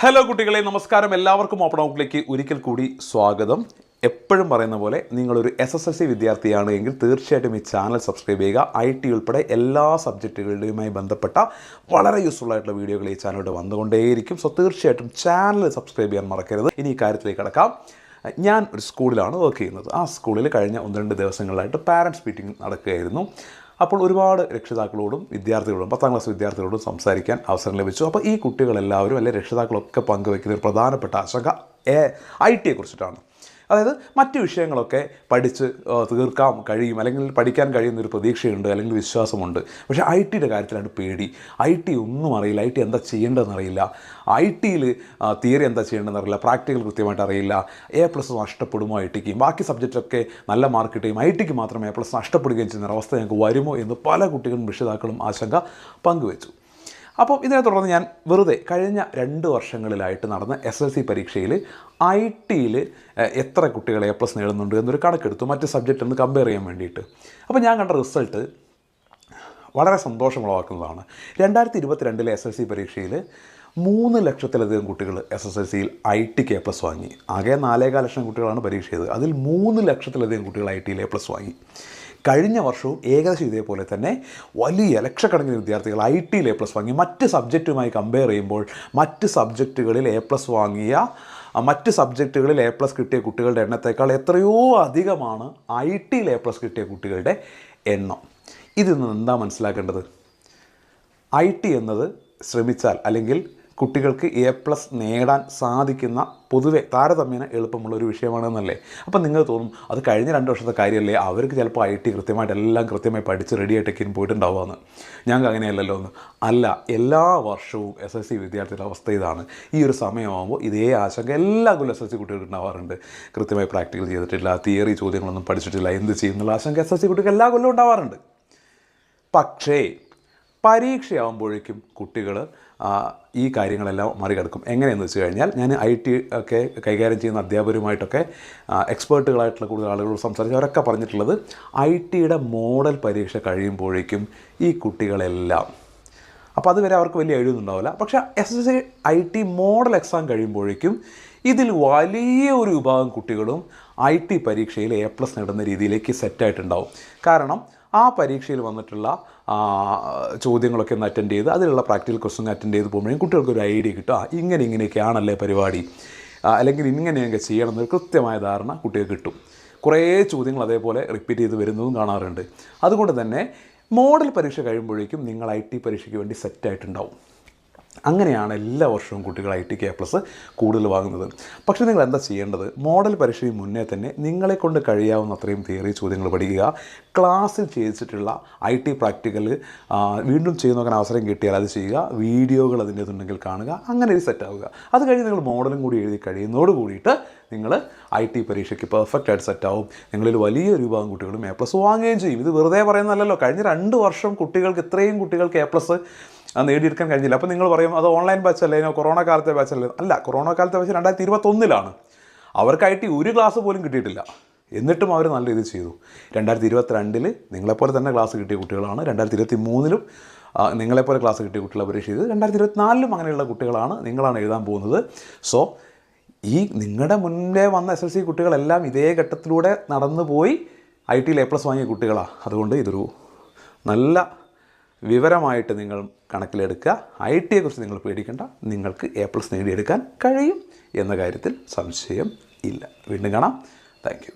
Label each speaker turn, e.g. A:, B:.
A: Hello കുട്ടികളെ, നമസ്കാരം. എല്ലാവർക്കും ഓപ്പൺ ഔട്ടിലേക്ക് ഒരിക്കൽ കൂടി സ്വാഗതം. എപ്പോഴും പറയുന്ന പോലെ നിങ്ങളൊരു SSLC വിദ്യാർത്ഥിയാണ് എങ്കിൽ തീർച്ചയായിട്ടും ഈ ചാനൽ സബ്സ്ക്രൈബ് ചെയ്യുക. IT ഉൾപ്പെടെ എല്ലാ സബ്ജക്റ്റുകളുടെയുമായി ബന്ധപ്പെട്ട വളരെ യൂസ്ഫുൾ ആയിട്ടുള്ള വീഡിയോകൾ ഈ ചാനലിലൂടെ വന്നുകൊണ്ടേയിരിക്കും. സോ തീർച്ചയായിട്ടും ചാനൽ സബ്സ്ക്രൈബ് ചെയ്യാൻ മറക്കരുത്. ഇനി ഈ കാര്യത്തിലേക്ക് കടക്കാം. ഞാൻ ഒരു സ്കൂളിലാണ് വർക്ക് ചെയ്യുന്നത്. ആ സ്കൂളിൽ കഴിഞ്ഞ 1-2 ദിവസങ്ങളിലായിട്ട് പാരൻസ് മീറ്റിംഗ് നടക്കുകയായിരുന്നു. അപ്പോൾ ഒരുപാട് രക്ഷിതാക്കളോടും വിദ്യാർത്ഥികളോടും 10ാം ക്ലാസ് വിദ്യാർത്ഥികളോടും സംസാരിക്കാൻ അവസരം ലഭിച്ചു. അപ്പോൾ ഈ കുട്ടികളെല്ലാവരും അല്ലെങ്കിൽ രക്ഷിതാക്കളൊക്കെ പങ്കുവയ്ക്കുന്ന ഒരു പ്രധാനപ്പെട്ട ആശങ്ക IT കുറിച്ചിട്ടാണ്. അതായത് മറ്റ് വിഷയങ്ങളൊക്കെ പഠിച്ച് തീർക്കാൻ കഴിയും, അല്ലെങ്കിൽ പഠിക്കാൻ കഴിയുന്നൊരു പ്രതീക്ഷയുണ്ട്, അല്ലെങ്കിൽ വിശ്വാസമുണ്ട്. പക്ഷേ IT കാര്യത്തിലാണ് പേടി. IT ഒന്നും അറിയില്ല, IT എന്താ ചെയ്യേണ്ടതെന്ന് അറിയില്ല, IT തിയറി എന്താ ചെയ്യേണ്ടതെന്ന് അറിയില്ല, പ്രാക്ടിക്കൽ കൃത്യമായിട്ട് അറിയില്ല, A+ നഷ്ടപ്പെടുമോ ITക്ക്, ബാക്കി സബ്ജക്റ്റൊക്കെ നല്ല മാർക്ക് കിട്ടുകയും ITക്ക് മാത്രം A+ നഷ്ടപ്പെടുകയും ചെയ്യുന്ന അവസ്ഥ ഞങ്ങൾക്ക് വരുമോ എന്ന് പല കുട്ടികളും രക്ഷിതാക്കളും ആശങ്ക പങ്കുവച്ചു. അപ്പോൾ ഇതിനെ തുടർന്ന് ഞാൻ വെറുതെ കഴിഞ്ഞ 2 വർഷങ്ങളിലായിട്ട് നടന്ന SSLC പരീക്ഷയിൽ IT എത്ര കുട്ടികൾ A+ നേടുന്നുണ്ട് എന്നൊരു കണക്കെടുത്തു, മറ്റ് സബ്ജക്റ്റ് ഒന്ന് കമ്പയർ ചെയ്യാൻ വേണ്ടിയിട്ട്. അപ്പോൾ ഞാൻ കണ്ട റിസൾട്ട് വളരെ സന്തോഷമുളവാക്കുന്നതാണ്. 2022 SSLC പരീക്ഷയിൽ 3 ലക്ഷത്തിലധികം കുട്ടികൾ SSLCയിൽ ITക്ക് A+ വാങ്ങി. ആകെ 4.25 ലക്ഷം കുട്ടികളാണ് പരീക്ഷ ചെയ്തത്. അതിൽ 3 ലക്ഷത്തിലധികം കുട്ടികൾ ITയിൽ A+ വാങ്ങി. കഴിഞ്ഞ വർഷവും ഏകദേശം ഇതേപോലെ തന്നെ വലിയ ലക്ഷക്കണക്കിന് വിദ്യാർത്ഥികൾ ITയിൽ A+ വാങ്ങി. മറ്റ് സബ്ജക്റ്റുമായി കമ്പയർ ചെയ്യുമ്പോൾ മറ്റ് സബ്ജക്റ്റുകളിൽ A+ വാങ്ങിയ, മറ്റ് സബ്ജക്റ്റുകളിൽ A+ കിട്ടിയ കുട്ടികളുടെ എണ്ണത്തേക്കാൾ എത്രയോ അധികമാണ് ITയിൽ A+ കിട്ടിയ കുട്ടികളുടെ എണ്ണം. ഇതിൽ നിന്ന് എന്താ മനസ്സിലാക്കേണ്ടത്? IT എന്നത് ശ്രമിച്ചാൽ അല്ലെങ്കിൽ കുട്ടികൾക്ക് A+ നേടാൻ സാധിക്കുന്ന പൊതുവെ താരതമ്യേന എളുപ്പമുള്ളൊരു വിഷയമാണെന്നല്ലേ. അപ്പം നിങ്ങൾ തോന്നും അത് കഴിഞ്ഞ 2 വർഷത്തെ കാര്യമല്ലേ, അവർക്ക് ചിലപ്പോൾ IT കൃത്യമായിട്ട് എല്ലാം കൃത്യമായി പഠിച്ച് റെഡി ആയിട്ടൊക്കെ പോയിട്ടുണ്ടാവുകയെന്ന്. ഞങ്ങൾക്ക് അങ്ങനെയല്ലല്ലോ എന്ന്. അല്ല, എല്ലാ വർഷവും SSLC വിദ്യാർത്ഥിയുടെ അവസ്ഥ ഇതാണ്. ഈ ഒരു സമയമാകുമ്പോൾ ഇതേ ആശങ്ക എല്ലാ കൊല്ലം SSLC കുട്ടികൾക്ക് ഉണ്ടാവാറുണ്ട്. കൃത്യമായി പ്രാക്ടിക്കൽ ചെയ്തിട്ടില്ല, തിയറി ചോദ്യങ്ങളൊന്നും പഠിച്ചിട്ടില്ല, എന്ത് ചെയ്യുന്നുള്ള ആശങ്ക SSLC കുട്ടികൾക്ക് എല്ലാ കൊല്ലവും ഉണ്ടാവാറുണ്ട്. പക്ഷേ പരീക്ഷയാകുമ്പോഴേക്കും കുട്ടികൾ ഈ കാര്യങ്ങളെല്ലാം മറികടക്കും. എങ്ങനെയെന്ന് വെച്ച് കഴിഞ്ഞാൽ, ഞാൻ IT ഒക്കെ കൈകാര്യം ചെയ്യുന്ന അധ്യാപകരുമായിട്ടൊക്കെ എക്സ്പേർട്ടുകളായിട്ടുള്ള കൂടുതൽ ആളുകളോട് സംസാരിച്ച് അവരൊക്കെ പറഞ്ഞിട്ടുള്ളത് IT മോഡൽ പരീക്ഷ കഴിയുമ്പോഴേക്കും ഈ കുട്ടികളെല്ലാം, അപ്പോൾ അതുവരെ അവർക്ക് വലിയ എഴുതുന്നുണ്ടാവില്ല, പക്ഷേ SSLC IT മോഡൽ എക്സാം കഴിയുമ്പോഴേക്കും ഇതിൽ വലിയ ഒരു വിഭാഗം കുട്ടികളും IT പരീക്ഷയിൽ A+ നേടുന്ന രീതിയിലേക്ക് സെറ്റായിട്ടുണ്ടാവും. കാരണം ആ പരീക്ഷയിൽ വന്നിട്ടുള്ള ചോദ്യങ്ങളൊക്കെ ഒന്ന് അറ്റൻഡ് ചെയ്ത് അതിലുള്ള പ്രാക്ടിക്കൽ ക്വസ്റ്റ്യൻ അറ്റൻഡ് ചെയ്ത് പോകുമ്പോഴേക്കും കുട്ടികൾക്കൊരു ഐഡിയ കിട്ടും. ഇങ്ങനെയൊക്കെയാണല്ലേ പരിപാടി, അല്ലെങ്കിൽ ഇങ്ങനെയൊക്കെ ചെയ്യണമെന്നൊരു കൃത്യമായ ധാരണ കുട്ടികൾക്ക് കിട്ടും. കുറേ ചോദ്യങ്ങൾ അതേപോലെ റിപ്പീറ്റ് ചെയ്ത് വരുന്നതും കാണാറുണ്ട്. അതുകൊണ്ട് തന്നെ മോഡൽ പരീക്ഷ കഴിയുമ്പോഴേക്കും നിങ്ങൾ IT പരീക്ഷയ്ക്ക് വേണ്ടി സെറ്റായിട്ടുണ്ടാവും. അങ്ങനെയാണ് എല്ലാ വർഷവും കുട്ടികൾ ITക്ക് A+ കൂടുതൽ വാങ്ങുന്നത്. പക്ഷേ നിങ്ങൾ എന്താ ചെയ്യേണ്ടത്? മോഡൽ പരീക്ഷയ്ക്ക് മുന്നേ തന്നെ നിങ്ങളെക്കൊണ്ട് കഴിയാവുന്ന അത്രയും തിയറി ചോദ്യങ്ങൾ പഠിക്കുക. ക്ലാസ്സിൽ ചെയ്യിച്ചിട്ടുള്ള IT പ്രാക്ടിക്കൽ വീണ്ടും ചെയ്ത് നോക്കാൻ അവസരം കിട്ടിയാൽ അത് ചെയ്യുക. വീഡിയോകൾ അതിൻ്റെതുണ്ടെങ്കിൽ കാണുക. അങ്ങനെ ഒരു സെറ്റാവുക. അത് കഴിഞ്ഞ് നിങ്ങൾ മോഡലും കൂടി എഴുതി കഴിയുന്നതോട് കൂടിയിട്ട് നിങ്ങൾ IT പരീക്ഷയ്ക്ക് പെർഫെക്റ്റായിട്ട് സെറ്റാവും. നിങ്ങളിൽ വലിയൊരു വിഭാഗം കുട്ടികളും A+ വാങ്ങുകയും ചെയ്യും. ഇത് വെറുതെ പറയുന്നതല്ലല്ലോ. കഴിഞ്ഞ 2 വർഷം കുട്ടികൾക്ക് ഇത്രയും കുട്ടികൾക്ക് A+ നേടിയെടുക്കാൻ കഴിഞ്ഞില്ല. അപ്പോൾ നിങ്ങൾ പറയും അത് ഓൺലൈൻ ബാച്ചല്ലേ, കൊറോണ കാലത്തെ ബാച്ചല്ലേ? അല്ല, കൊറോണ കാലത്തെ ബാച്ച് 2021 അവർക്ക് IT ഒരു ക്ലാസ് പോലും കിട്ടിയിട്ടില്ല. എന്നിട്ടും അവർ നല്ല ഇത് ചെയ്തു. 2022 നിങ്ങളെപ്പോലെ തന്നെ ക്ലാസ് കിട്ടിയ കുട്ടികളാണ്. 2023 നിങ്ങളെപ്പോലെ ക്ലാസ് കിട്ടിയ കുട്ടികളെ പരീക്ഷ ചെയ്ത് 2024 അങ്ങനെയുള്ള കുട്ടികളാണ്, നിങ്ങളാണ് എഴുതാൻ പോകുന്നത്. സോ ഈ നിങ്ങളുടെ മുന്നേ വന്ന SSLC കുട്ടികളെല്ലാം ഇതേ ഘട്ടത്തിലൂടെ നടന്നു പോയി ITയിൽ A+ വാങ്ങിയ കുട്ടികളാണ്. അതുകൊണ്ട് ഇതൊരു നല്ല വിവരമായിട്ട് നിങ്ങൾ കണക്കിലെടുക്കുക. ITയെക്കുറിച്ച് നിങ്ങൾ പേടിക്കേണ്ട, നിങ്ങൾക്ക് A+ നേടിയെടുക്കാൻ കഴിയും എന്ന കാര്യത്തിൽ സംശയം ഇല്ല. വീണ്ടും കാണാം. Thank you.